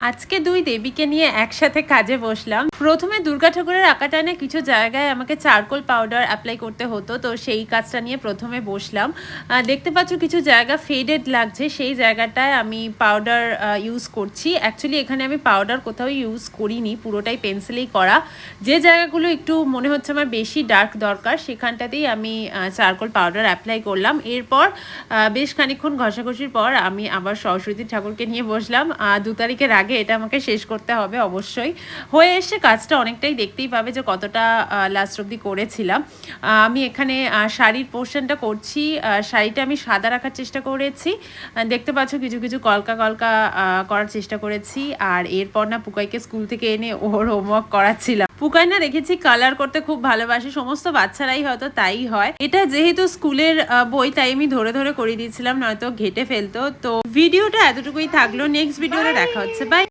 আজকে দুই দেবীকে নিয়ে একসাথে কাজে বসলাম। প্রথমে দুর্গা ঠাকুরের আঁকাটা নিয়ে কিছু জায়গায় আমাকে চারকোল পাউডার অ্যাপ্লাই করতে হতো, তো সেই কাজটা নিয়ে প্রথমে বসলাম। দেখতে পাচ্ছ কিছু জায়গা ফেডেড লাগছে, সেই জায়গাটায় আমি পাউডার ইউজ করছি। অ্যাকচুয়ালি এখানে আমি পাউডার কোথাও ইউজ করিনি, পুরোটাই পেন্সিলেই করা। যে জায়গাগুলো একটু মনে হচ্ছে আমার বেশি ডার্ক দরকার সেখানটাতেই আমি চারকোল পাউডার অ্যাপ্লাই করলাম। এরপর বেশ খানিকক্ষণ ঘষাঘষির পর আমি আবার সরস্বতী ঠাকুরকে নিয়ে বসলাম। 2 তারিখের আগে এটা আমাকে শেষ করতে হবে অবশ্যই। হয়ে এসে কাজটা অনেকটাই, দেখতেই পাবে যে কতটা লাস্ট অবধি করেছিলাম। আমি এখানে শাড়ির পোর্শনটা করছি। শাড়িটা আমি সাদা রাখার চেষ্টা করেছি। দেখতে পাচ্ছ কিছু কিছু কলকা কলকা করার চেষ্টা করেছি। আর এরপর না পুকাইকে স্কুল থেকে এনে ওর হোমওয়ার্ক করাচ্ছিলাম। পুকাই না দেখেছি কালার করতে খুব ভালোবাসে, সমস্ত বাচ্চারাই হয়তো তাই হয়। এটা যেহেতু স্কুলের বই, তাই আমি ধরে ধরে করিয়ে দিয়েছিলাম, নয়তো ঘেটে ফেলতো। তো ভিডিওটা এতটুকুই থাকলো, নেক্সট ভিডিওতে দেখা হচ্ছে, বাই।